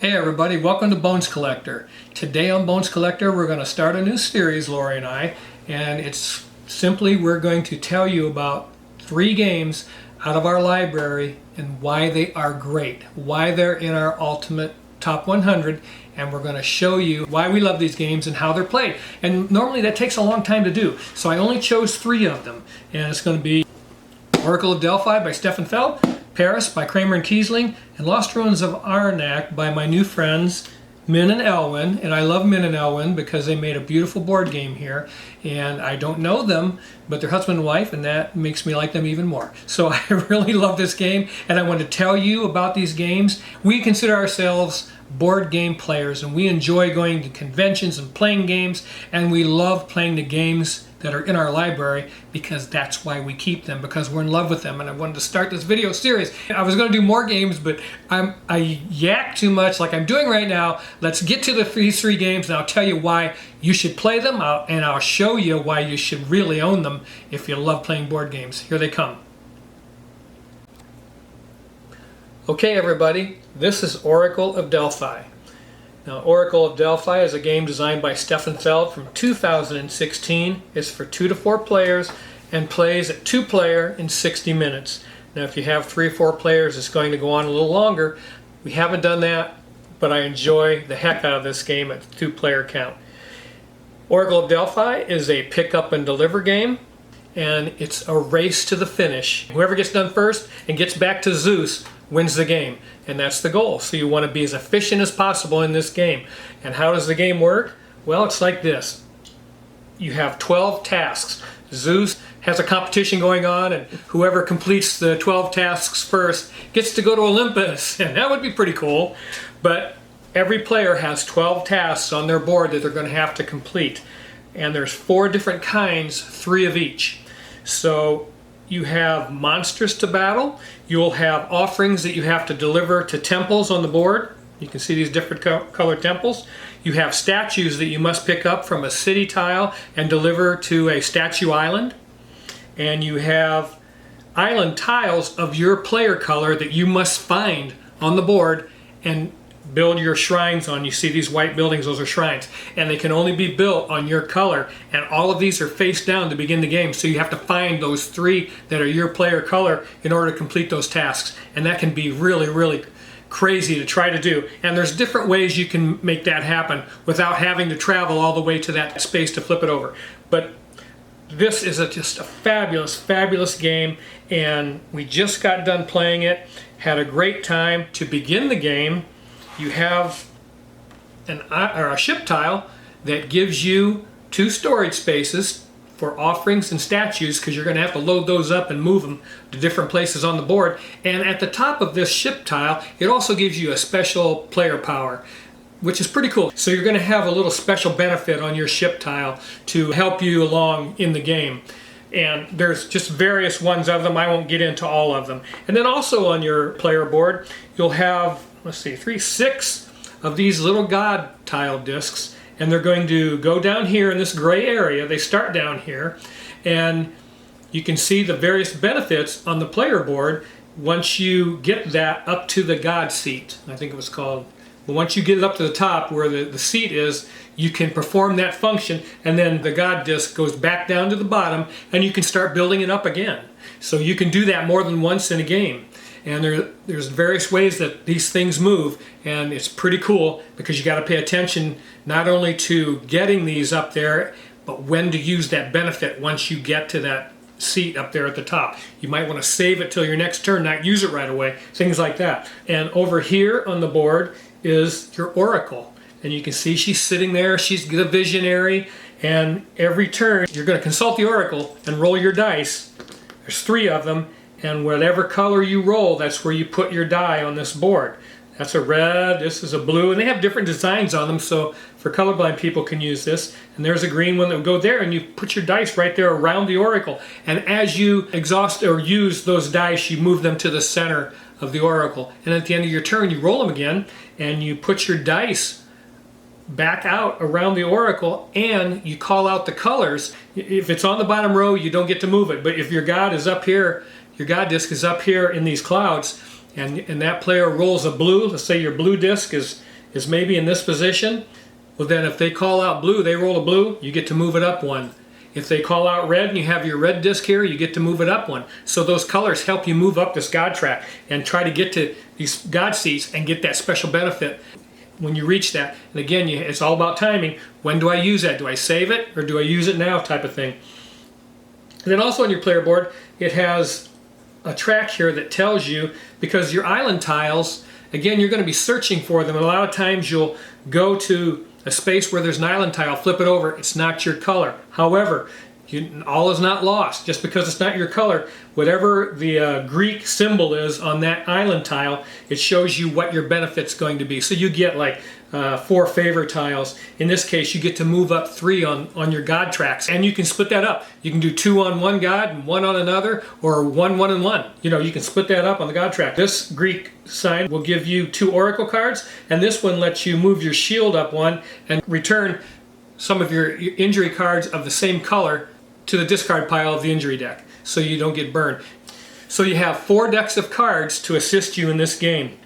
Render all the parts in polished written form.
Hey everybody, welcome to Bones Collector. Today on Bones Collector we're going to start a new series, Lori and I, and it's simply we're going to tell you about 3 games out of our library and why they are great, why they're in our ultimate top 100, and we're going to show you why we love these games and how they're played. And normally that takes a long time to do, so I only chose 3 of them, and it's going to be Oracle of Delphi by Stefan Feld, Paris by Kramer and Kiesling, and Lost Ruins of Arnak by my new friends Min and Elwin. And I love Min and Elwin because they made a beautiful board game here, and I don't know them, but they're husband and wife, and that makes me like them even more. So I really love this game, and I want to tell you about these games. We consider ourselves board game players, and we enjoy going to conventions and playing games, and we love playing the games that are in our library because that's why we keep them, because we're in love with them. And I wanted to start this video series. I was going to do more games, but I yak too much like I'm doing right now. Let's get to these 3 games, and I'll tell you why you should play them out, and I'll show you why you should really own them if you love playing board games. Here they come. Okay everybody, this is Oracle of Delphi. Now, Oracle of Delphi is a game designed by Stefan Feld from 2016. It's for 2 to 4 players and plays at 2-player in 60 minutes. Now, if you have 3 or 4 players, it's going to go on a little longer. We haven't done that, but I enjoy the heck out of this game at the 2-player count. Oracle of Delphi is a pick up and deliver game, and it's a race to the finish. Whoever gets done first and gets back to Zeus wins the game, and that's the goal. So you want to be as efficient as possible in this game. And how does the game work? Well, it's like this. You have 12 tasks. Zeus has a competition going on, and whoever completes the 12 tasks first gets to go to Olympus, and that would be pretty cool. But every player has 12 tasks on their board that they're going to have to complete, and there's 4 different kinds, 3 of each. So you have monsters to battle. You'll have offerings that you have to deliver to temples on the board. You can see these different colored temples. You have statues that you must pick up from a city tile and deliver to a statue island. And you have island tiles of your player color that you must find on the board and build your shrines on. You see these white buildings, those are shrines, and they can only be built on your color, and all of these are face down to begin the game, so you have to find those 3 that are your player color in order to complete those tasks, and that can be really crazy to try to do. And there's different ways you can make that happen without having to travel all the way to that space to flip it over. But this is just a fabulous game, and we just got done playing it, had a great time. To begin the game, you have a ship tile that gives you 2 storage spaces for offerings and statues, because you're going to have to load those up and move them to different places on the board. And at the top of this ship tile, it also gives you a special player power, which is pretty cool. So you're going to have a little special benefit on your ship tile to help you along in the game. And there's just various ones of them. I won't get into all of them. And then also on your player board, you'll have, let's see, 6 of these little god tile discs, and they're going to go down here in this gray area. They start down here, and you can see the various benefits on the player board once you get that up to the god seat, I think it was called. But once you get it up to the top where the seat is, you can perform that function, and then the god disc goes back down to the bottom, and you can start building it up again. So you can do that more than once in a game. And there's various ways that these things move, and it's pretty cool because you got to pay attention not only to getting these up there, but when to use that benefit once you get to that seat up there at the top. You might want to save it till your next turn, not use it right away, things like that. And over here on the board is your Oracle, and you can see she's sitting there. She's the visionary, and every turn you're going to consult the Oracle and roll your dice. There's 3 of them. And whatever color you roll, that's where you put your die on this board. That's a red, this is a blue, and they have different designs on them, so for colorblind people can use this. And there's a green one that will go there, and you put your dice right there around the Oracle. And as you exhaust or use those dice, you move them to the center of the Oracle. And at the end of your turn, you roll them again, and you put your dice back out around the Oracle, and you call out the colors. If it's on the bottom row, you don't get to move it, but if your god is up here, your god disc is up here in these clouds, and that player rolls a blue, let's say your blue disc is is maybe in this position, well then if they call out blue, they roll a blue, you get to move it up one. If they call out red and you have your red disc here, you get to move it up one. So those colors help you move up this God track and try to get to these God seats and get that special benefit when you reach that. And again, it's all about timing. When do I use that? Do I save it or do I use it now type of thing? And then also on your player board, it has a track here that tells you, because your island tiles, again, you're going to be searching for them. And a lot of times you'll go to a space where there's an island tile, flip it over, it's not your color. However, all is not lost. Just because it's not your color, whatever the Greek symbol is on that island tile, it shows you what your benefit's going to be. So you get like 4 favor tiles. In this case, you get to move up 3 on your God tracks, and you can split that up. You can do 2 on one God and 1 on another, or 1, 1, and 1. You know, you can split that up on the God track. This Greek sign will give you 2 oracle cards, and this one lets you move your shield up 1 and return some of your injury cards of the same color to the discard pile of the injury deck, so you don't get burned. So you have 4 decks of cards to assist you in this game.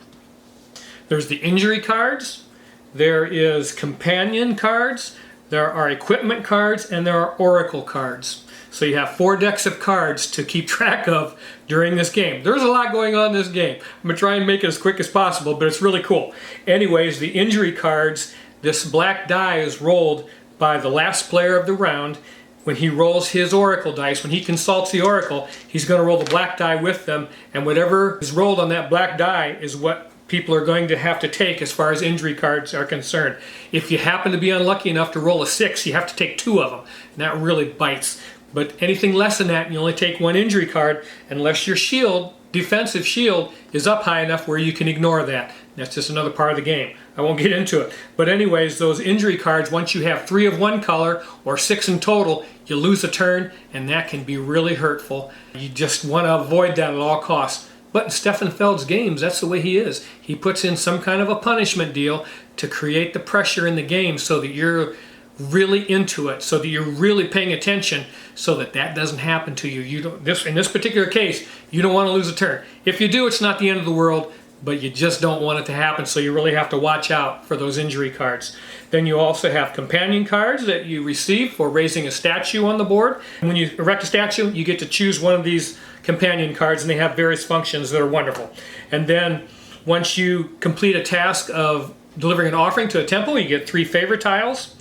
There's the injury cards, there is companion cards, there are equipment cards, and there are oracle cards. So you have 4 decks of cards to keep track of during this game. There's a lot going on in this game. I'm going to try and make it as quick as possible, but it's really cool. Anyways, the injury cards, this black die is rolled by the last player of the round. When he rolls his oracle dice, when he consults the oracle, he's going to roll the black die with them, and whatever is rolled on that black die is what people are going to have to take as far as injury cards are concerned. If you happen to be unlucky enough to roll a 6, you have to take 2 of them, and that really bites. But anything less than that, you only take 1 injury card unless your shield, defensive shield, is up high enough where you can ignore that. That's just another part of the game. I won't get into it. But anyways, those injury cards, once you have 3 of one color or 6 in total, you lose a turn, and that can be really hurtful. You just want to avoid that at all costs. But in Stefan Feld's games, that's the way he is. He puts in some kind of a punishment deal to create the pressure in the game so that you're really into it, so that you're really paying attention, so that that doesn't happen to you. In this particular case, you don't want to lose a turn. If you do, it's not the end of the world, but you just don't want it to happen, so you really have to watch out for those injury cards. Then you also have companion cards that you receive for raising a statue on the board. And when you erect a statue, you get to choose one of these companion cards, and they have various functions that are wonderful. And then once you complete a task of delivering an offering to a temple, you get 3 favor tiles.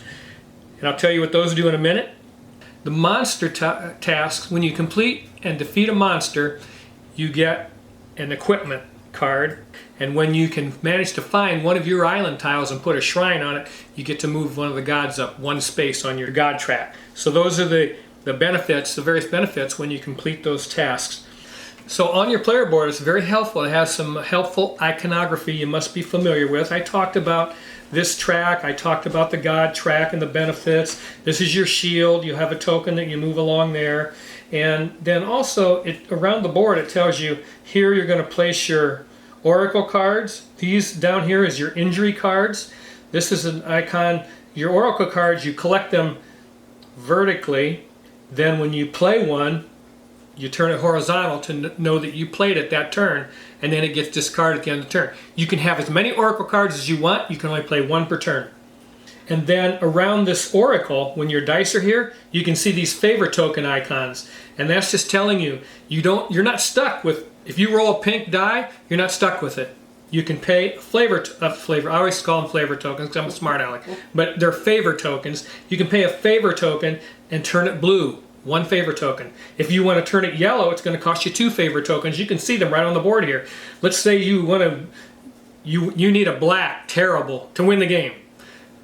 And I'll tell you what those do in a minute. The monster tasks, when you complete and defeat a monster, you get an equipment card. And when you can manage to find one of your island tiles and put a shrine on it, you get to move one of the gods up 1 space on your god track. So those are the benefits, the various benefits when you complete those tasks. So on your player board, it's very helpful. It has some helpful iconography you must be familiar with. I talked about this track, I talked about the God track and the benefits. This is your shield, you have a token that you move along there. And then also, around the board it tells you, here you're going to place your oracle cards. These down here is your injury cards. This is an icon. Your oracle cards, you collect them vertically. Then when you play one, you turn it horizontal to know that you played it that turn, and then it gets discarded at the end of the turn. You can have as many oracle cards as you want. You can only play 1 per turn. And then around this oracle, when your dice are here, you can see these favor token icons. And that's just telling you, you're not stuck with, if you roll a pink die, you're not stuck with it. You can pay flavor. I always call them flavor tokens because I'm a smart aleck. But they're favor tokens. You can pay a favor token and turn it blue. 1 favor token. If you want to turn it yellow, it's going to cost you 2 favor tokens. You can see them right on the board here. Let's say you want to, you need a black terrible to win the game,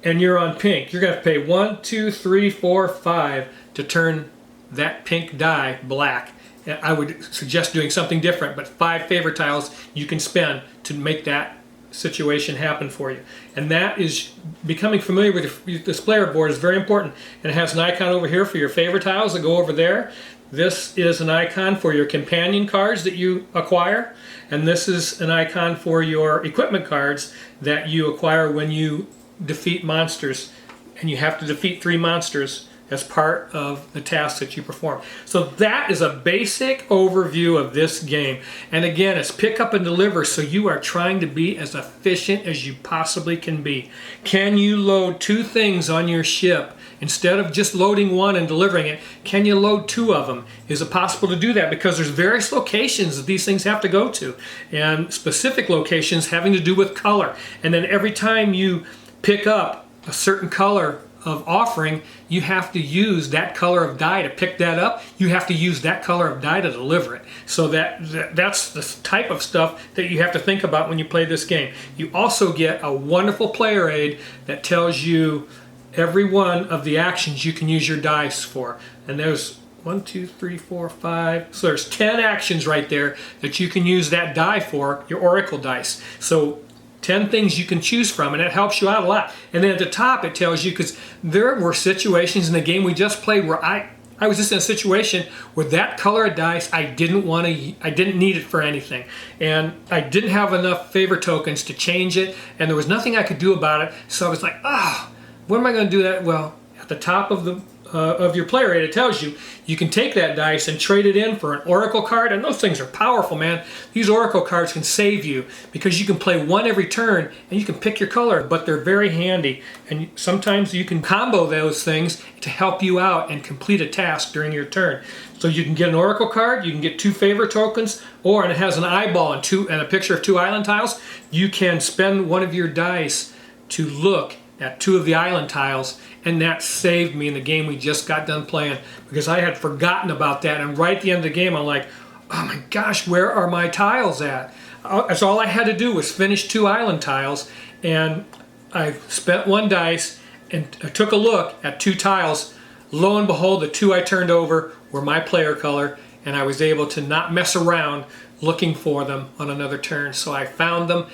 and you're on pink. You're going to have to pay 1, 2, 3, 4, 5 to turn that pink die black. I would suggest doing something different, but 5 favor tiles you can spend to make that situation happen for you. And that is, becoming familiar with this player board is very important. And it has an icon over here for your favor tiles that go over there. This is an icon for your companion cards that you acquire. And this is an icon for your equipment cards that you acquire when you defeat monsters. And you have to defeat 3 monsters as part of the tasks that you perform. So that is a basic overview of this game. And again, it's pick up and deliver, so you are trying to be as efficient as you possibly can be. Can you load 2 things on your ship? Instead of just loading 1 and delivering it, can you load 2 of them? Is it possible to do that? Because there's various locations that these things have to go to, and specific locations having to do with color. And then every time you pick up a certain color of offering, you have to use that color of die to pick that up. You have to use that color of die to deliver it. So that's the type of stuff that you have to think about when you play this game. You also get a wonderful player aid that tells you every one of the actions you can use your dice for. And there's 1, 2, 3, 4, 5. So there's 10 actions right there that you can use that die for, your Oracle dice. So 10 things you can choose from, and it helps you out a lot. And then at the top it tells you, because there were situations in the game we just played where I was just in a situation where that color of dice I didn't need it for anything, and I didn't have enough favor tokens to change it, and there was nothing I could do about it. So I was like, what am I going to do that? Well, at the top of your player aid, it tells you you can take that dice and trade it in for an Oracle card, and those things are powerful, man. These Oracle cards can save you because you can play 1 every turn and you can pick your color, but they're very handy, and sometimes you can combo those things to help you out and complete a task during your turn. So you can get an Oracle card, you can get 2 favor tokens, and it has an eyeball and a picture of 2 island tiles. You can spend 1 of your dice to look at 2 of the island tiles, and that saved me in the game we just got done playing, because I had forgotten about that, and right at the end of the game I'm like, oh my gosh, where are my tiles at? That's all I had to do was finish 2 island tiles, and I spent 1 dice and I took a look at 2 tiles. Lo and behold, the 2 I turned over were my player color, and I was able to not mess around looking for them on another turn. So I found them,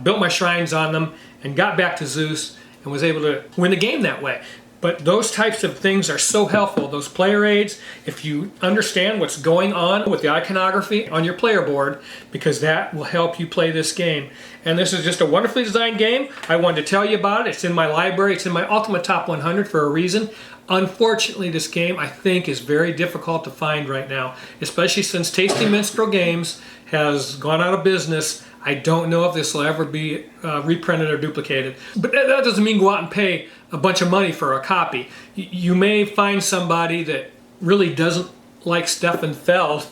built my shrines on them, and got back to Zeus, and was able to win the game that way. But those types of things are so helpful, those player aids, if you understand what's going on with the iconography on your player board, because that will help you play this game. And this is just a wonderfully designed game. I wanted to tell you about it. It's in my library. It's in my Ultimate Top 100 for a reason. Unfortunately, this game, I think, is very difficult to find right now, especially since Tasty Minstrel Games has gone out of business. I don't know if this will ever be reprinted or duplicated. But that doesn't mean go out and pay a bunch of money for a copy. You may find somebody that really doesn't like Stefan Feld.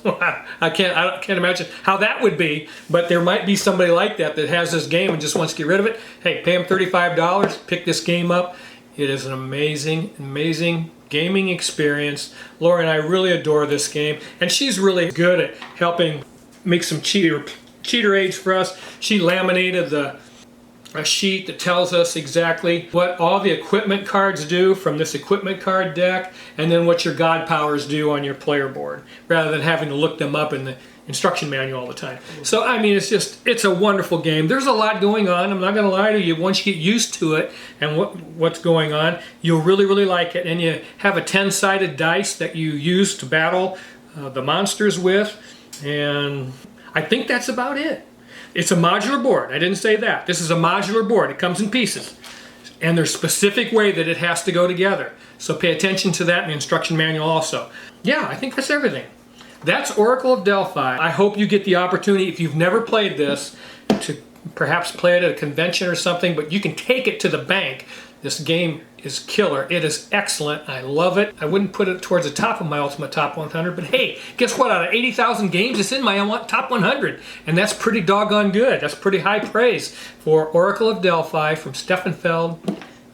I can't imagine how that would be, but there might be somebody like that that has this game and just wants to get rid of it. Hey, pay them $35, pick this game up. It is an amazing, amazing gaming experience. Lori and I really adore this game, and she's really good at helping make some cheater aids for us. She laminated a sheet that tells us exactly what all the equipment cards do from this equipment card deck, and then what your god powers do on your player board, rather than having to look them up in the instruction manual all the time. So I mean, it's a wonderful game. There's a lot going on. I'm not going to lie to you. Once you get used to it and what's going on, you'll really like it. And you have a 10-sided dice that you use to battle the monsters with, and I think that's about it. It's a modular board. I didn't say that. This is a modular board. It comes in pieces. And there's a specific way that it has to go together. So pay attention to that in the instruction manual also. Yeah, I think that's everything. That's Oracle of Delphi. I hope you get the opportunity, if you've never played this, to perhaps play it at a convention or something, but you can take it to the bank. This game is killer. It is excellent. I love it. I wouldn't put it towards the top of my Ultimate Top 100, but hey, guess what? Out of 80,000 games, it's in my Top 100, and that's pretty doggone good. That's pretty high praise for Oracle of Delphi from Stefan Feld.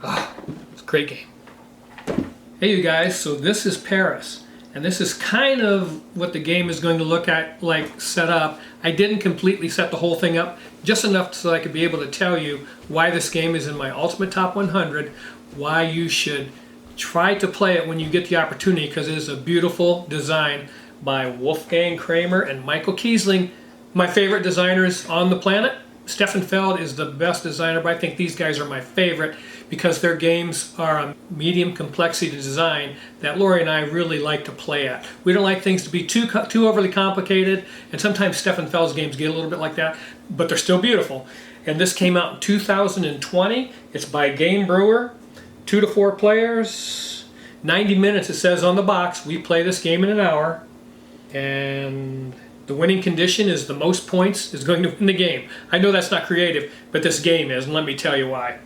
It's a great game. Hey, you guys, so this is Paris. And this is kind of what the game is going to look at, like set up. I didn't completely set the whole thing up, just enough so I could be able to tell you why this game is in my Ultimate Top 100, why you should try to play it when you get the opportunity, because it is a beautiful design by Wolfgang Kramer and Michael Kiesling, my favorite designers on the planet. Stefan Feld is the best designer, but I think these guys are my favorite because their games are a medium complexity design that Lori and I really like to play at. We don't like things to be too overly complicated, and sometimes Stefan Feld's games get a little bit like that, but they're still beautiful. And this came out in 2020. It's by Game Brewer, 2 to 4 players. 90 minutes it says on the box. We play this game in an hour, and the winning condition is the most points is going to win the game. I know that's not creative, but this game is, and let me tell you why.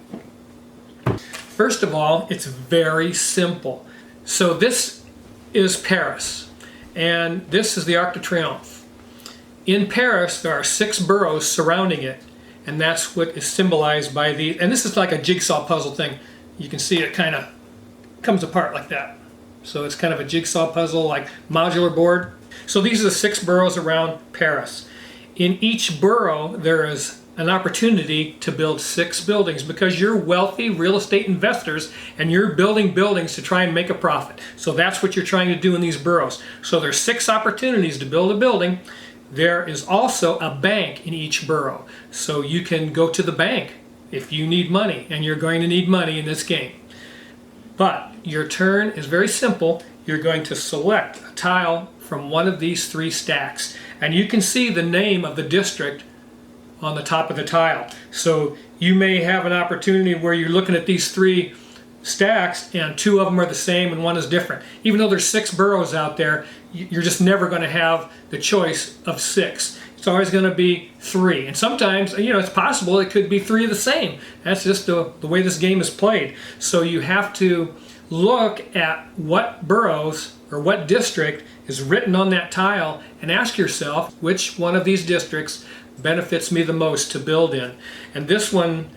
First of all, it's very simple. So this is Paris, and this is the Arc de Triomphe. In Paris, there are 6 boroughs surrounding it, and that's what is symbolized by the, and this is like a jigsaw puzzle thing. You can see it kind of comes apart like that. So it's kind of a jigsaw puzzle, like modular board. So these are the 6 boroughs around Paris. In each borough, there is an opportunity to build 6 buildings because you're wealthy real estate investors and you're building buildings to try and make a profit. So that's what you're trying to do in these boroughs. So there's 6 opportunities to build a building. There is also a bank in each borough. So you can go to the bank if you need money, and you're going to need money in this game. But your turn is very simple. You're going to select a tile from one of these 3 stacks, and you can see the name of the district on the top of the tile. So you may have an opportunity where you're looking at these 3 stacks and 2 of them are the same and 1 is different. Even though there's 6 boroughs out there, you're just never going to have the choice of 6. It's always going to be 3. And sometimes, you know, it's possible it could be 3 of the same. That's just the way this game is played. So you have to look at what boroughs or what district is written on that tile and ask yourself which one of these districts benefits me the most to build in. And this one,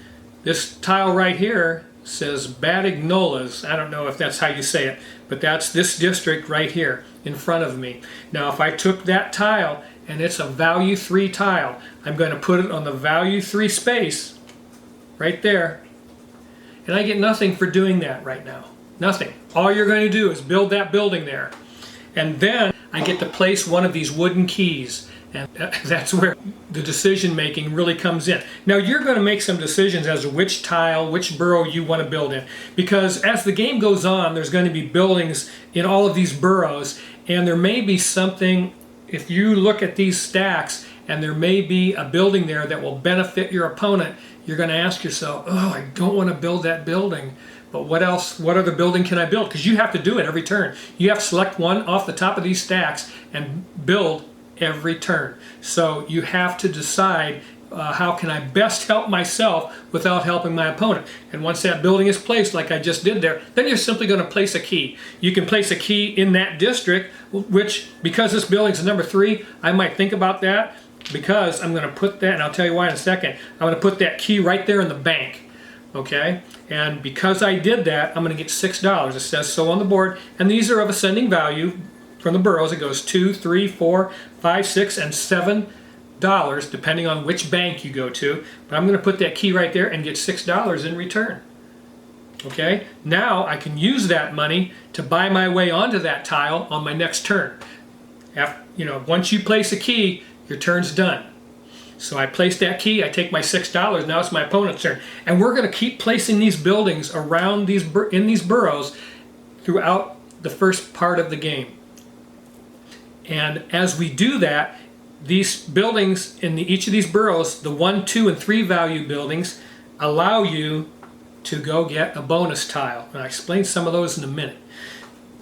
this tile right here says Batignolas. I don't know if that's how you say it, but that's this district right here in front of me. Now if I took that tile and it's a value 3 tile, I'm going to put it on the value 3 space right there, and I get nothing for doing that right now. Nothing. All you're going to do is build that building there, and then I get to place one of these wooden keys, and that's where the decision making really comes in. Now you're going to make some decisions as to which tile, which borough you want to build in, because as the game goes on, there's going to be buildings in all of these boroughs, and there may be something, if you look at these stacks and there may be a building there that will benefit your opponent, you're going to ask yourself, oh, I don't want to build that building, but what else, what other building can I build? Because you have to do it every turn. You have to select one off the top of these stacks and build every turn. So you have to decide how can I best help myself without helping my opponent. And once that building is placed, like I just did there, then you're simply going to place a key. You can place a key in that district, which, because this building's number 3, I might think about that, because I'm going to put that, and I'll tell you why in a second, I'm going to put that key right there in the bank. Okay, and because I did that, I'm going to get $6. It says so on the board, and these are of ascending value from the boroughs. It goes 2, 3, 4, 5, 6, and $7, depending on which bank you go to. But I'm going to put that key right there and get $6 in return. Okay, now I can use that money to buy my way onto that tile on my next turn. After, you know, once you place a key, your turn's done. So I place that key, I take my $6, now it's my opponent's turn. And we're going to keep placing these buildings around these in these boroughs throughout the first part of the game. And as we do that, these buildings in each of these boroughs, the 1, 2, and 3 value buildings, allow you to go get a bonus tile. And I'll explain some of those in a minute.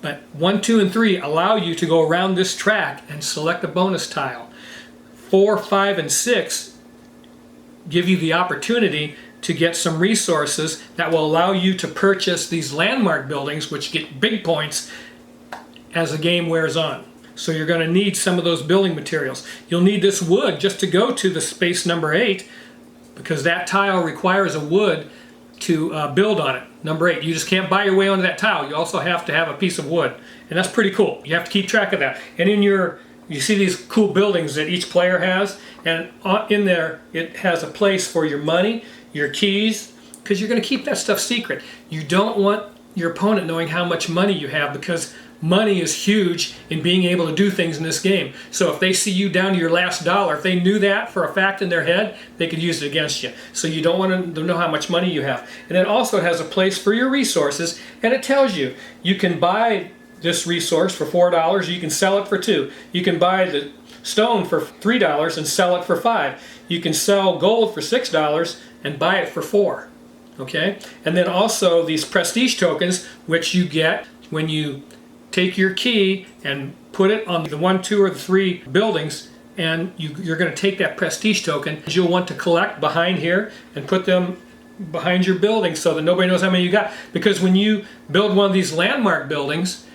But 1, 2, and 3 allow you to go around this track and select a bonus tile. 4, 5, and 6 give you the opportunity to get some resources that will allow you to purchase these landmark buildings, which get big points as the game wears on. So you're going to need some of those building materials. You'll need this wood just to go to the space number 8, because that tile requires a wood to build on it. Number 8. You just can't buy your way onto that tile. You also have to have a piece of wood, and that's pretty cool. You have to keep track of that. And in your, you see these cool buildings that each player has, and in there it has a place for your money, your keys, because you're going to keep that stuff secret. You don't want your opponent knowing how much money you have, because money is huge in being able to do things in this game. So if they see you down to your last dollar, if they knew that for a fact in their head, they could use it against you. So you don't want to know how much money you have. And it also has a place for your resources, and it tells you, you can buy this resource for $4, you can sell it for $2. You can buy the stone for $3 and sell it for $5. You can sell gold for $6 and buy it for $4. Okay? And then also these prestige tokens, which you get when you take your key and put it on the 1, 2, or the 3 buildings, and you're going to take that prestige token, you'll want to collect behind here and put them behind your building so that nobody knows how many you got. Because when you build one of these landmark buildings,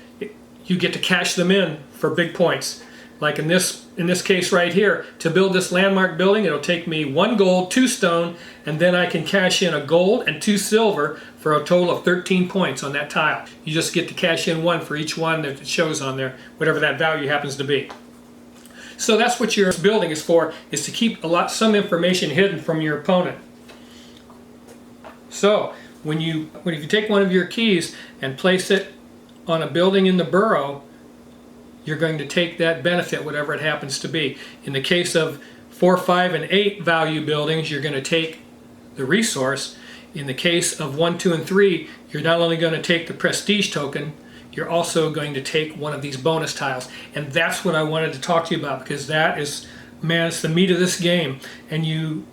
you get to cash them in for big points. Like in this case right here, to build this landmark building, it'll take me 1 gold, 2 stone, and then I can cash in a gold and 2 silver for a total of 13 points on that tile. You just get to cash in 1 for each one that it shows on there, whatever that value happens to be. So that's what your building is for, is to keep some information hidden from your opponent. So if you take one of your keys and place it on a building in the borough, you're going to take that benefit, whatever it happens to be. In the case of 4, 5, and 8 value buildings, you're going to take the resource. In the case of 1, 2, and 3, you're not only going to take the prestige token, you're also going to take one of these bonus tiles. And that's what I wanted to talk to you about, because that is, man, it's the meat of this game. And you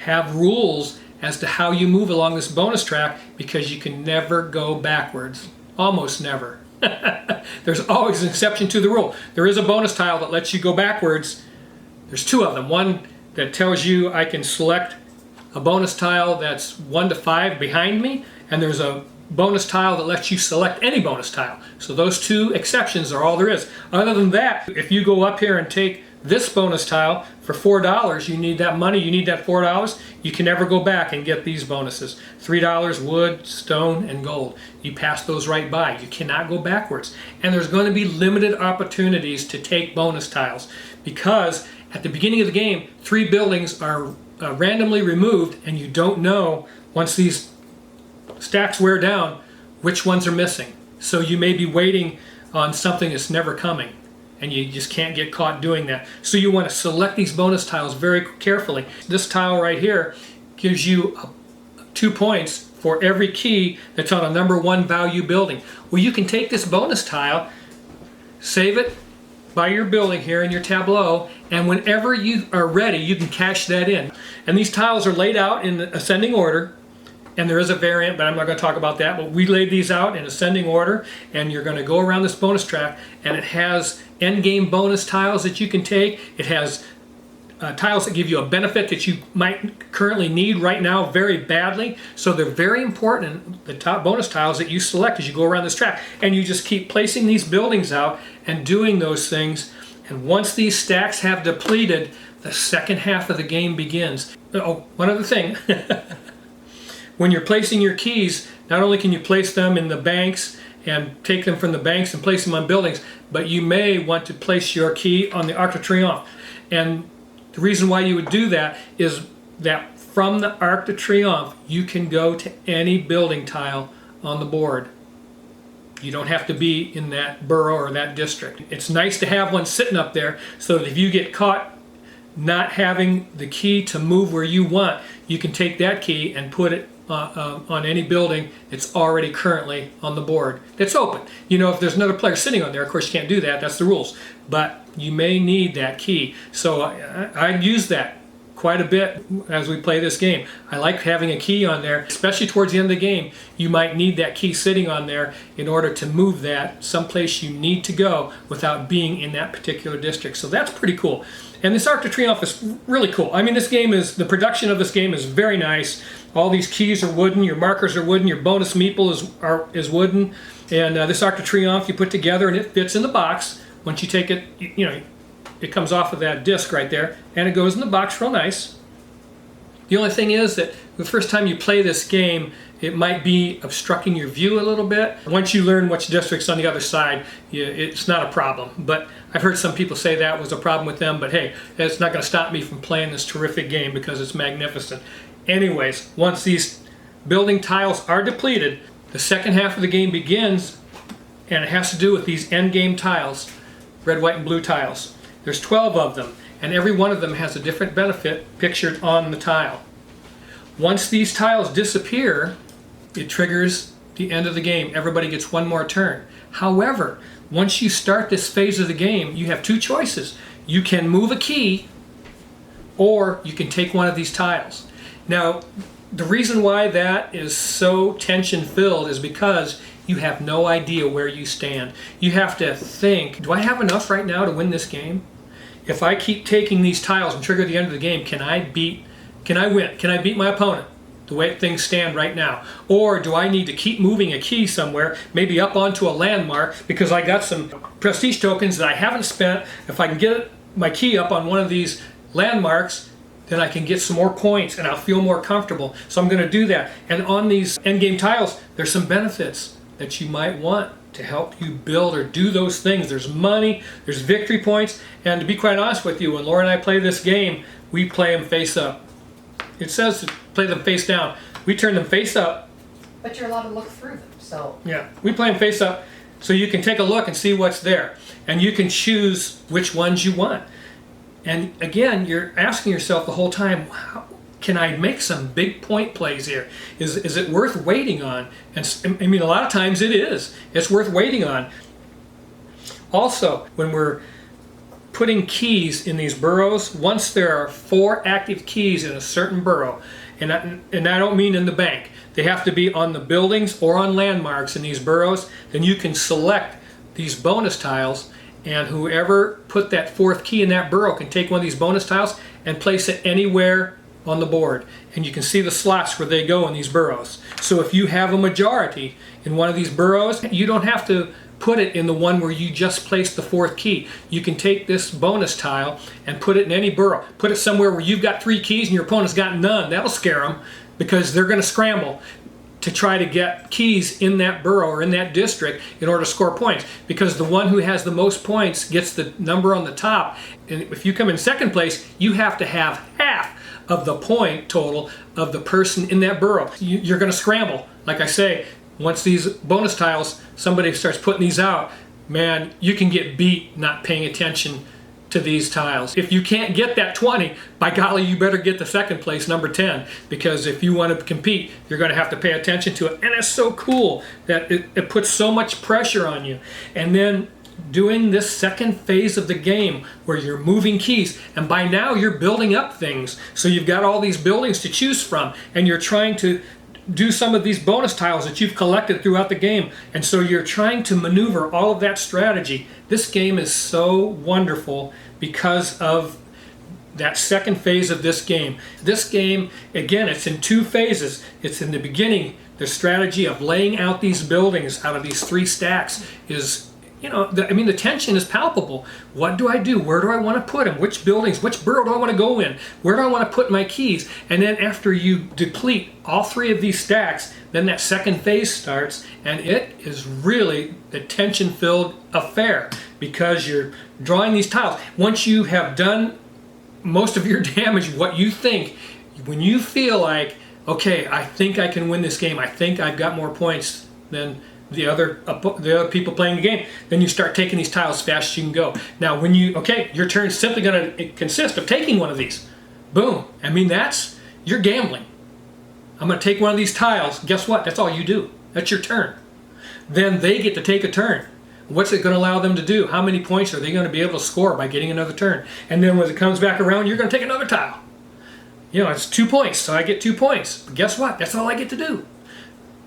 have rules as to how you move along this bonus track, because you can never go backwards. Almost never. There's always an exception to the rule. There is a bonus tile that lets you go backwards. There's 2 of them. One that tells you I can select a bonus tile that's 1 to 5 behind me, and there's a bonus tile that lets you select any bonus tile. So those 2 exceptions are all there is. Other than that, if you go up here and take this bonus tile for $4, you need that money, you need that $4, you can never go back and get these bonuses. $3 wood, stone, and gold. You pass those right by. You cannot go backwards. And there's going to be limited opportunities to take bonus tiles, because at the beginning of the game, 3 buildings are randomly removed, and you don't know, once these stacks wear down, which ones are missing. So you may be waiting on something that's never coming, and you just can't get caught doing that. So you want to select these bonus tiles very carefully. This tile right here gives you 2 points for every key that's on a number 1 value building. Well, you can take this bonus tile, save it by your building here in your tableau, and whenever you are ready, you can cash that in. And these tiles are laid out in ascending order. And there is a variant, but I'm not going to talk about that. But we laid these out in ascending order, and you're going to go around this bonus track, and it has end-game bonus tiles that you can take. It has tiles that give you a benefit that you might currently need right now very badly. So they're very important, the top bonus tiles that you select as you go around this track. And you just keep placing these buildings out and doing those things. And once these stacks have depleted, the second half of the game begins. Oh, one other thing. When you're placing your keys, not only can you place them in the banks and take them from the banks and place them on buildings, but you may want to place your key on the Arc de Triomphe. And the reason why you would do that is that from the Arc de Triomphe, you can go to any building tile on the board. You don't have to be in that borough or that district. It's nice to have one sitting up there so that if you get caught not having the key to move where you want, you can take that key and put it on any building that's already currently on the board that's open. You know, if there's another player sitting on there, of course you can't do that, that's the rules. But you may need that key. So I use that quite a bit as we play this game. I like having a key on there, especially towards the end of the game. You might need that key sitting on there in order to move that someplace you need to go without being in that particular district. So that's pretty cool. And this Arc de Triomphe is really cool. I mean, the production of this game is very nice. All these keys are wooden, your markers are wooden, your bonus meeple is wooden. And this Arc de Triomphe you put together and it fits in the box. Once you take it, you know, it comes off of that disc right there and it goes in the box real nice. The only thing is that the first time you play this game, it might be obstructing your view a little bit. Once you learn which district's on the other side, it's not a problem. But I've heard some people say that was a problem with them, but hey, it's not going to stop me from playing this terrific game because it's magnificent. Anyways, once these building tiles are depleted, the second half of the game begins, and it has to do with these end game tiles, red, white, and blue tiles. There's 12 of them, and every one of them has a different benefit pictured on the tile. Once these tiles disappear, it triggers the end of the game. Everybody gets one more turn. However, once you start this phase of the game, you have 2 choices. You can move a key, or you can take one of these tiles. Now, the reason why that is so tension-filled is because you have no idea where you stand. You have to think, do I have enough right now to win this game? If I keep taking these tiles and trigger the end of the game, can I win? Can I beat my opponent the way things stand right now? Or do I need to keep moving a key somewhere, maybe up onto a landmark, because I got some prestige tokens that I haven't spent? If I can get my key up on one of these landmarks, then I can get some more points and I'll feel more comfortable. So I'm going to do that. And on these endgame tiles, there's some benefits that you might want to help you build or do those things. There's money, there's victory points, and to be quite honest with you, when Laura and I play this game, we play them face up. It says to play them face down. We turn them face up. But you're allowed to look through them, so. Yeah, we play them face up so you can take a look and see what's there. And you can choose which ones you want. And again, you're asking yourself the whole time, wow, can I make some big point plays here? Is it worth waiting on? And I mean, a lot of times it is. It's worth waiting on. Also, when we're putting keys in these burrows, once there are 4 active keys in a certain burrow, and I don't mean in the bank, they have to be on the buildings or on landmarks in these burrows, then you can select these bonus tiles, and whoever put that 4th key in that burrow can take one of these bonus tiles and place it anywhere on the board. And you can see the slots where they go in these burrows. So if you have a majority in one of these burrows, you don't have to put it in the one where you just placed the 4th key. You can take this bonus tile and put it in any burrow. Put it somewhere where you've got 3 keys and your opponent's got none. That'll scare them because they're going to scramble to try to get keys in that borough or in that district in order to score points, because the one who has the most points gets the number on the top. And if you come in second place, you have to have half of the point total of the person in that borough. You're going to scramble. Like I say, once these bonus tiles, somebody starts putting these out, man, you can get beat not paying attention to these tiles. If you can't get that 20, by golly, you better get the second place, number 10, because if you want to compete, you're going to have to pay attention to it. And it's so cool that it puts so much pressure on you. And then doing this second phase of the game where you're moving keys, and by now you're building up things. So you've got all these buildings to choose from, and you're trying to do some of these bonus tiles that you've collected throughout the game, and so you're trying to maneuver all of that strategy. This game is so wonderful because of that second phase of this game. This game, again, it's in 2 phases. It's in the beginning, the strategy of laying out these buildings out of these 3 stacks is, you know, the tension is palpable. What do I do? Where do I want to put them? Which buildings? Which borough do I want to go in? Where do I want to put my keys? And then after you deplete all 3 of these stacks, then that second phase starts, and it is really a tension-filled affair because you're drawing these tiles. Once you have done most of your damage, what you think, when you feel like, okay, I think I can win this game, I think I've got more points than the other people playing the game, then you start taking these tiles as fast as you can go. Now when your turn's simply going to consist of taking one of these. Boom. I mean, you're gambling. I'm going to take one of these tiles. Guess what? That's all you do. That's your turn. Then they get to take a turn. What's it going to allow them to do? How many points are they going to be able to score by getting another turn? And then when it comes back around, you're going to take another tile. You know, it's 2 points, so I get 2 points. But guess what? That's all I get to do.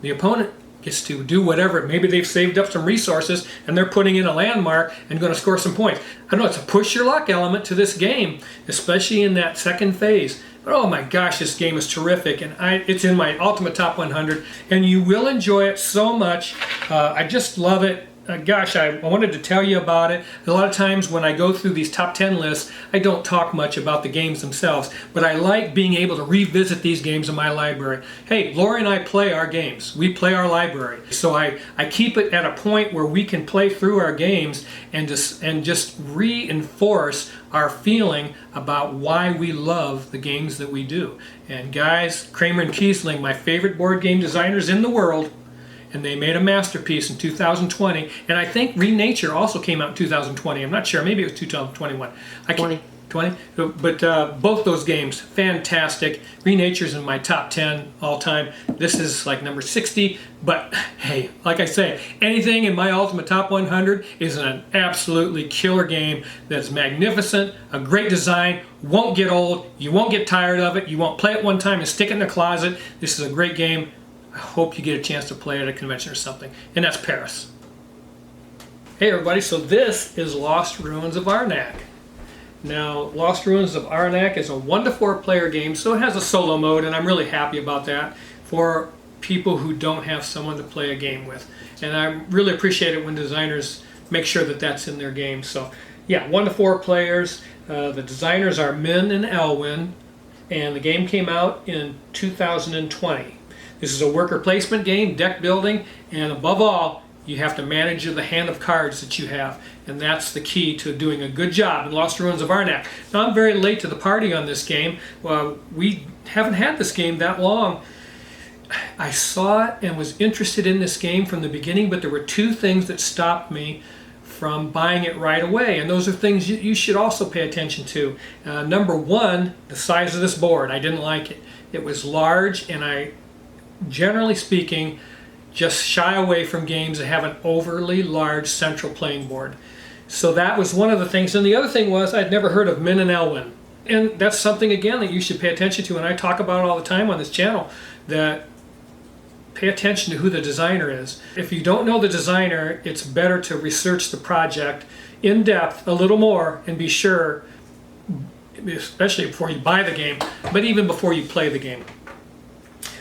The opponent gets to do whatever. Maybe they've saved up some resources and they're putting in a landmark and going to score some points. I know it's a push your luck element to this game, especially in that second phase. But oh my gosh, this game is terrific, and it's in my Ultimate Top 100, and you will enjoy it so much. I just love it. Gosh, I wanted to tell you about it. A lot of times when I go through these top 10 lists, I don't talk much about the games themselves, but I like being able to revisit these games in my library. Hey, Lori and I play our games. We play our library. So I keep it at a point where we can play through our games and just reinforce our feeling about why we love the games that we do. And guys, Kramer and Kiesling, my favorite board game designers in the world, and they made a masterpiece in 2020. And I think Renature also came out in 2020. I'm not sure. Maybe it was 2021. 20? But both those games, fantastic. Renature's in my top 10 all time. This is like number 60. But hey, like I say, anything in my Ultimate Top 100 is an absolutely killer game that's magnificent, a great design, won't get old, you won't get tired of it, you won't play it one time and stick it in the closet. This is a great game. I hope you get a chance to play at a convention or something. And that's Paris. Hey everybody, so this is Lost Ruins of Arnak. Now, Lost Ruins of Arnak is a 1 to 4 player game, so it has a solo mode, and I'm really happy about that for people who don't have someone to play a game with. And I really appreciate it when designers make sure that that's in their game. So yeah, 1 to 4 players. The designers are Min and Elwin, and the game came out in 2020. This is a worker placement game, deck building, and above all, you have to manage the hand of cards that you have, and that's the key to doing a good job in Lost Ruins of Arnak. Now, I'm very late to the party on this game. We haven't had this game that long. I saw it and was interested in this game from the beginning, but there were 2 things that stopped me from buying it right away, and those are things you should also pay attention to. Number 1, the size of this board. I didn't like it. It was large, and I, generally speaking, just shy away from games that have an overly large central playing board. So that was one of the things. And the other thing was I'd never heard of Min and Elwin. And that's something, again, that you should pay attention to. And I talk about it all the time on this channel, that pay attention to who the designer is. If you don't know the designer, it's better to research the project in depth a little more and be sure, especially before you buy the game, but even before you play the game.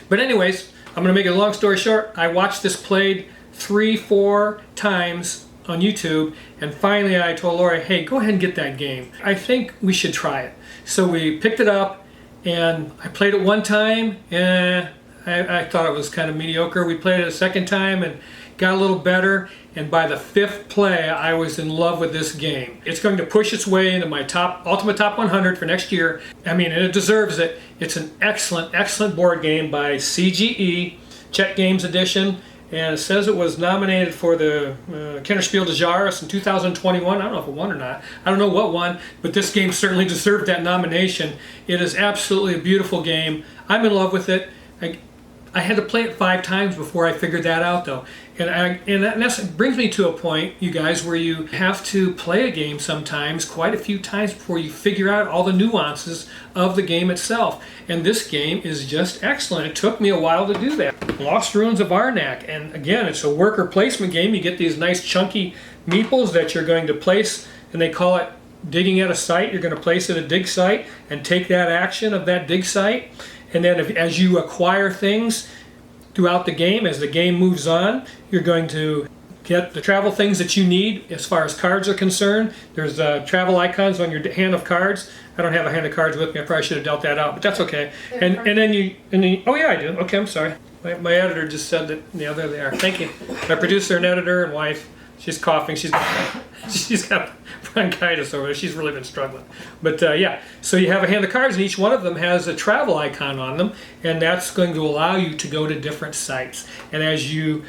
But anyways, I'm going to make a long story short. I watched this played 3-4 times on YouTube, and finally I told Lori, hey, go ahead and get that game. I think we should try it. So we picked it up, and I played it one time, and I thought it was kind of mediocre. We played it a second time and got a little better, and by the 5th play I was in love with this game. It's going to push its way into my Ultimate Top 100 for next year. I mean, and it deserves it. It's an excellent board game by CGE, Czech Games Edition, and it says it was nominated for the Kennerspiel des Jahres in 2021. I don't know if it won or not. I don't know what won, but this game certainly deserved that nomination. It is absolutely a beautiful game. I'm in love with it. I had to play it 5 times before I figured that out, though. And that brings me to a point, you guys, where you have to play a game sometimes quite a few times before you figure out all the nuances of the game itself. And this game is just excellent. It took me a while to do that. Lost Ruins of Arnak. And again, it's a worker placement game. You get these nice chunky meeples that you're going to place, and they call it digging at a site. You're going to place at a dig site and take that action of that dig site. And then as you acquire things throughout the game, as the game moves on, you're going to get the travel things that you need as far as cards are concerned. There's travel icons on your hand of cards. I don't have a hand of cards with me. I probably should have dealt that out, but that's okay. And then oh yeah, I do. Okay, I'm sorry. My editor just said that. Yeah, there they are. Thank you. My producer and editor and wife. She's coughing. She's got bronchitis over there. She's really been struggling. But yeah, so you have a hand of cards, and each one of them has a travel icon on them, and that's going to allow you to go to different sites. And as you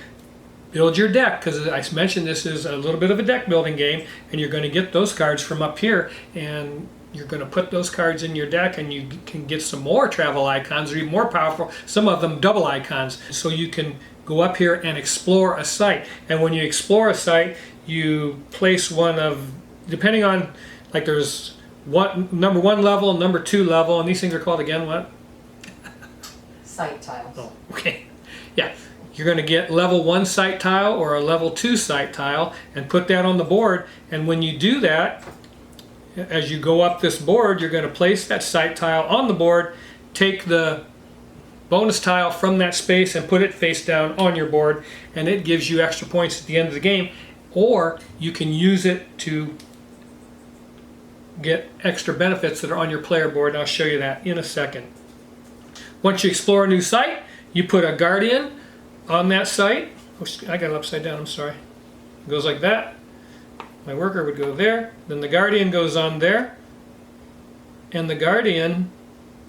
build your deck, because I mentioned this is a little bit of a deck building game, and you're going to get those cards from up here, and you're going to put those cards in your deck, and you can get some more travel icons, or even more powerful, some of them double icons, so you can go up here and explore a site. And when you explore a site, you place one of, depending on, like there's number 1 level, number 2 level, and these things are called again what? Site tiles. Oh, okay. Yeah. You're going to get level 1 site tile or a level 2 site tile and put that on the board. And when you do that, as you go up this board, you're going to place that site tile on the board, take the bonus tile from that space and put it face down on your board, and it gives you extra points at the end of the game. Or you can use it to get extra benefits that are on your player board, and I'll show you that in a second. Once you explore a new site, you put a guardian on that site. Oh, I got it upside down, I'm sorry. It goes like that. My worker would go there, then the guardian goes on there, and the guardian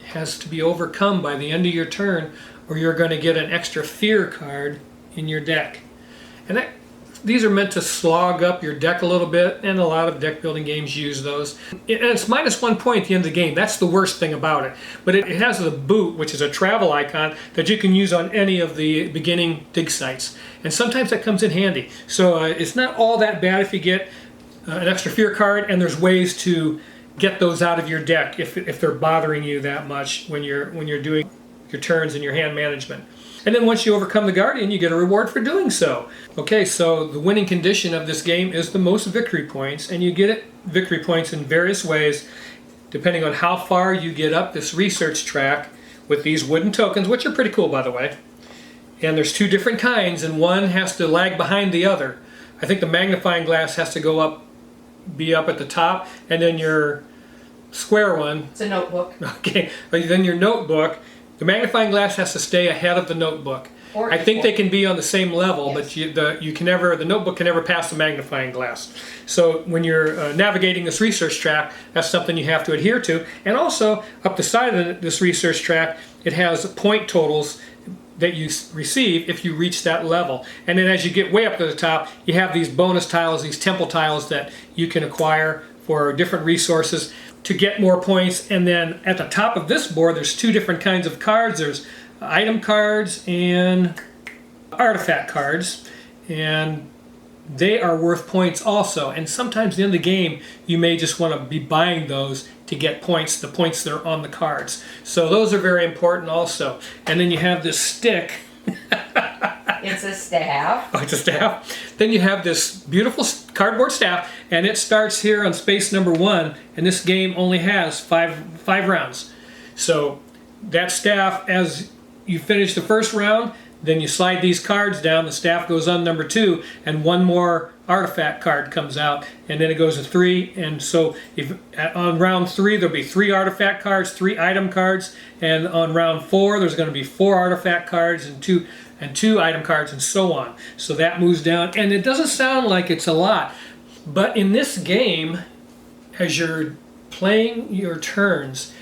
has to be overcome by the end of your turn, or you're going to get an extra fear card in your deck. And these are meant to slog up your deck a little bit, and a lot of deck building games use those. And it's -1 point at the end of the game. That's the worst thing about it. But it has the boot, which is a travel icon that you can use on any of the beginning dig sites. And sometimes that comes in handy. So it's not all that bad if you get an extra fear card, and there's ways to get those out of your deck if they're bothering you that much when you're doing your turns and your hand management. And then once you overcome the Guardian, you get a reward for doing so. Okay, so the winning condition of this game is the most victory points, and you get victory points in various ways, depending on how far you get up this research track with these wooden tokens, which are pretty cool, by the way. And there's two different kinds, and one has to lag behind the other. I think the magnifying glass has to go up, be up at the top, and then your square one. It's a notebook. Okay, then your notebook. The magnifying glass has to stay ahead of the notebook. Or I think they can be on the same level, yes. but the notebook can never pass the magnifying glass. So when you're navigating this research track, that's something you have to adhere to. And also, up the side of this research track, it has point totals that you receive if you reach that level. And then as you get way up to the top, you have these bonus tiles, these temple tiles that you can acquire for different resources to get more points. And then at the top of this board, there's two different kinds of cards. There's item cards and artifact cards, and they are worth points also. And sometimes at the end of the game, you may just want to be buying those to get points, the points that are on the cards. So those are very important also. And then you have this stick. It's a staff. Oh, it's a staff. Then you have this beautiful cardboard staff, and it starts here on space number 1, and this game only has five rounds. So that staff, as you finish the first round, then you slide these cards down, the staff goes on number 2, and one more artifact card comes out, and then it goes to 3. And so on round 3 there'll be 3 artifact cards, 3 item cards, and on round 4 there's going to be 4 artifact cards and two item cards, and so on. So that moves down, and it doesn't sound like it's a lot, but in this game, as you're playing your turns,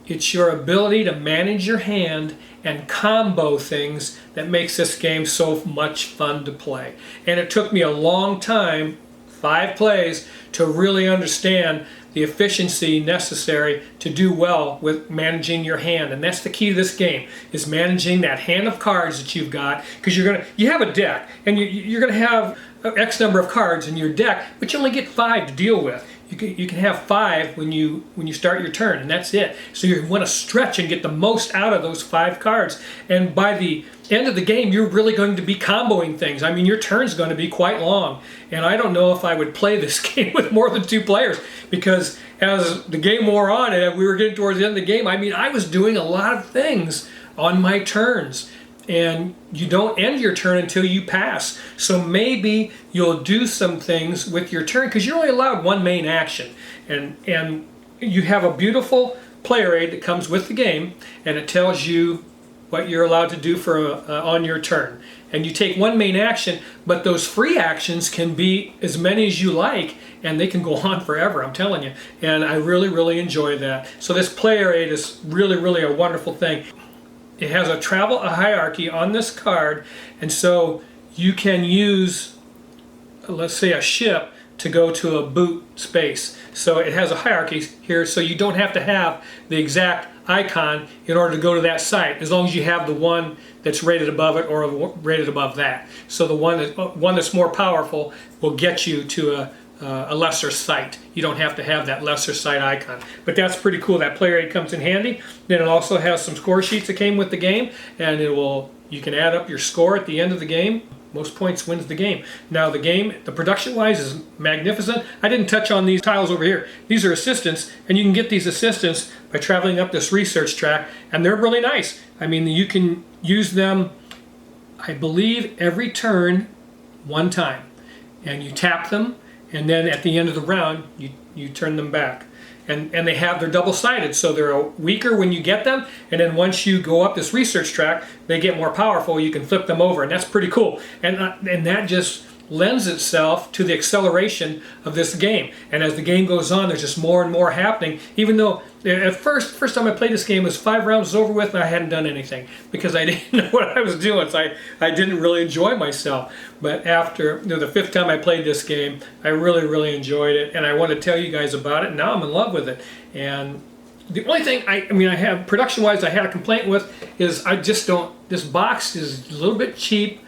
it's your ability to manage your hand and combo things that makes this game so much fun to play. And it took me a long time, 5 plays, to really understand the efficiency necessary to do well with managing your hand. And that's the key to this game, is managing that hand of cards that you've got, because you have a deck, and you're going to have X number of cards in your deck, but you only get 5 to deal with. You can have 5 when you start your turn, and that's it. So you want to stretch and get the most out of those 5 cards. And by the end of the game, you're really going to be comboing things. I mean, your turn's going to be quite long. And I don't know if I would play this game with more than 2 players, because as the game wore on and we were getting towards the end of the game, I mean, I was doing a lot of things on my turns. And you don't end your turn until you pass. So maybe you'll do some things with your turn, because you're only allowed 1 main action. And you have a beautiful player aid that comes with the game, and it tells you what you're allowed to do for on your turn. And you take 1 main action, but those free actions can be as many as you like, and they can go on forever, I'm telling you. And I really, really enjoy that. So this player aid is really, really a wonderful thing. It has a hierarchy on this card, and so you can use, let's say, a ship to go to a boot space. So it has a hierarchy here, so you don't have to have the exact icon in order to go to that site, as long as you have the one that's rated above it or rated above that. So the one that's more powerful will get you to a lesser site. You don't have to have that lesser site icon. But that's pretty cool. That player aid comes in handy. Then it also has some score sheets that came with the game, and you can add up your score at the end of the game. Most points wins the game. Now the production wise is magnificent. I didn't touch on these tiles over here. These are assistants, and you can get these assistants by traveling up this research track, and they're really nice. I mean, you can use them, I believe, every turn 1 time. And you tap them, and then at the end of the round, you turn them back. And they're double-sided, so they're weaker when you get them, and then once you go up this research track, they get more powerful. You can flip them over, and that's pretty cool. And that just lends itself to the acceleration of this game. And as the game goes on, there's just more and more happening, even though at first time I played this game, it was 5 rounds over with, and I hadn't done anything because I didn't know what I was doing, so I didn't really enjoy myself. But after the 5th time I played this game, I really, really enjoyed it, and I want to tell you guys about it. Now I'm in love with it. And the only thing I have production-wise I had a complaint with is this box is a little bit cheap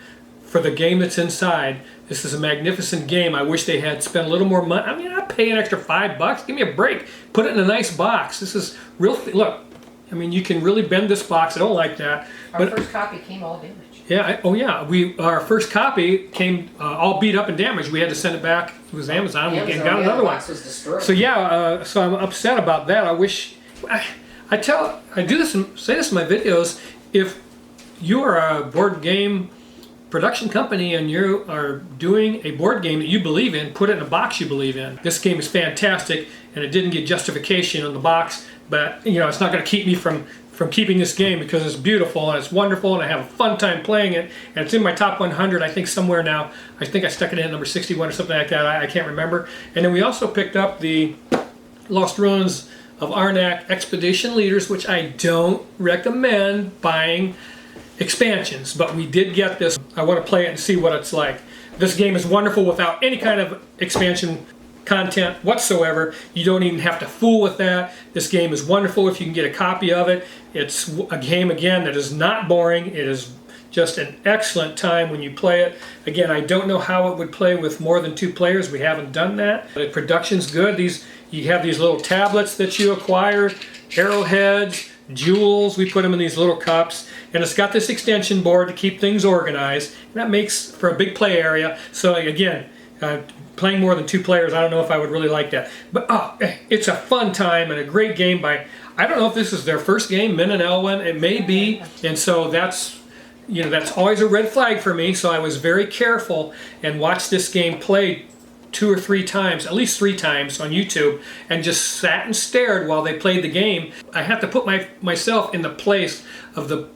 for the game that's inside. This is a magnificent game. I wish they had spent a little more money. I mean, I'd pay an extra $5. Give me a break. Put it in a nice box. This is real. Look, I mean, you can really bend this box. I don't like that. Our first copy came all damaged. Yeah, oh yeah, our first copy came all beat up and damaged. We had to send it back. It was Amazon. We got another one. Was destroyed. So yeah, so I'm upset about that. I wish I do this and say this in my videos. If you are a board game production company and you are doing a board game that you believe in, put it in a box you believe in. This game is fantastic, and it didn't get justification on the box, but you know, it's not going to keep me from keeping this game because it's beautiful and it's wonderful and I have a fun time playing it, and it's in my top 100 I think somewhere now. I think I stuck it in at number 61 or something like that. I can't remember. And then we also picked up the Lost Ruins of Arnak Expedition Leaders, which I don't recommend buying expansions, but we did get this. I want to play it and see what it's like. This game is wonderful without any kind of expansion content whatsoever. You don't even have to fool with that. This game is wonderful if you can get a copy of it. It's a game, again, that is not boring. It is just an excellent time when you play it. Again, I don't know how it would play with more than 2 players. We haven't done that. The production's good. You have these little tablets that you acquire, arrowheads, jewels. We put them in these little cups, and it's got this extension board to keep things organized. And that makes for a big play area. So again, playing more than 2 players, I don't know if I would really like that. But it's a fun time and a great game by, I don't know if this is their first game, Min and Elwyn. It may be, and so that's, you know, that's always a red flag for me. So I was very careful and watched this game played 2 or 3 times, at least 3 times on YouTube, and just sat and stared while they played the game. I have to put myself in the place of the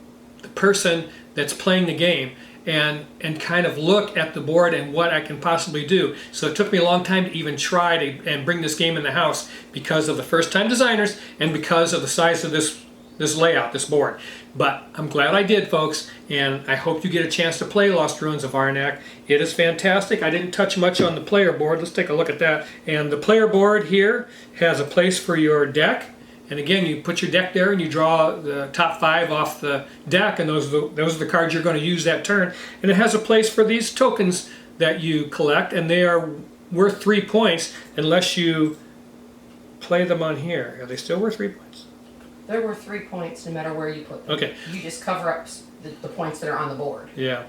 person that's playing the game and kind of look at the board and what I can possibly do. So it took me a long time to even try and bring this game in the house because of the first time designers and because of the size of this layout, this board. But I'm glad I did, folks, and I hope you get a chance to play Lost Ruins of Arnak. It is fantastic. I didn't touch much on the player board. Let's take a look at that. And the player board here has a place for your deck. And again, you put your deck there and you draw the top 5 off the deck, and those are the cards you're going to use that turn. And it has a place for these tokens that you collect, and they are worth 3 points unless you play them on here. Are they still worth 3 points? They're worth 3 points no matter where you put them. Okay. You just cover up the points that are on the board. Yeah.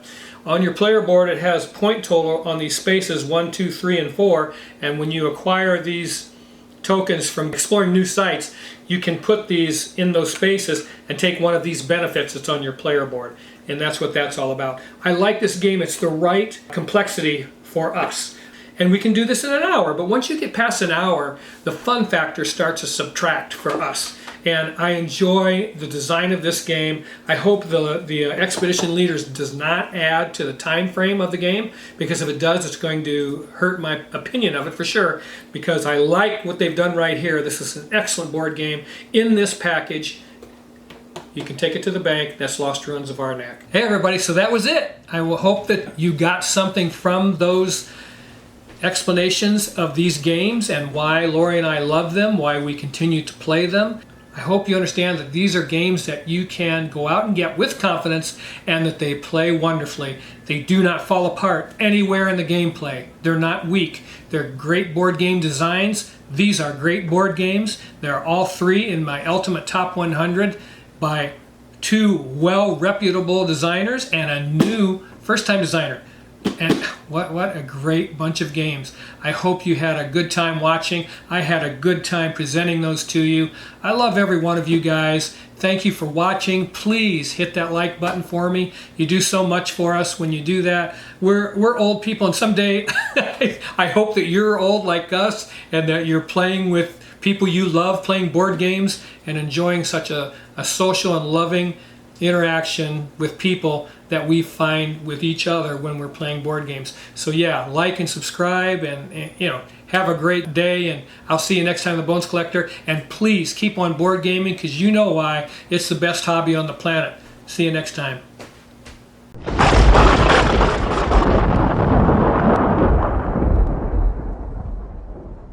On your player board, it has point total on these spaces 1, 2, 3, and 4. And when you acquire these tokens from exploring new sites, you can put these in those spaces and take one of these benefits that's on your player board. And that's what that's all about. I like this game. It's the right complexity for us. And we can do this in an hour, but once you get past an hour, the fun factor starts to subtract for us. And I enjoy the design of this game. I hope the Expedition Leaders does not add to the time frame of the game, because if it does, it's going to hurt my opinion of it for sure, because I like what they've done right here. This is an excellent board game in this package. You can take it to the bank. That's Lost Ruins of Arnak. Hey everybody, so that was it. I will hope that you got something from those explanations of these games and why Lori and I love them, why we continue to play them. I hope you understand that these are games that you can go out and get with confidence and that they play wonderfully. They do not fall apart anywhere in the gameplay. They're not weak. They're great board game designs. These are great board games. They're all 3 in my Ultimate Top 100 by 2 well-reputable designers and a new first-time designer. And what a great bunch of games. I hope you had a good time watching. I had a good time presenting those to you. I love every one of you guys. Thank you for watching. Please hit that like button for me. You do so much for us when you do that. We're old people, and someday I hope that you're old like us and that you're playing with people you love, playing board games and enjoying such a social and loving interaction with people that we find with each other when we're playing board games. So yeah, like and subscribe, and you know, have a great day, and I'll see you next time, The Bones Collector. And please keep on board gaming, because you know why. It's the best hobby on the planet. See you next time.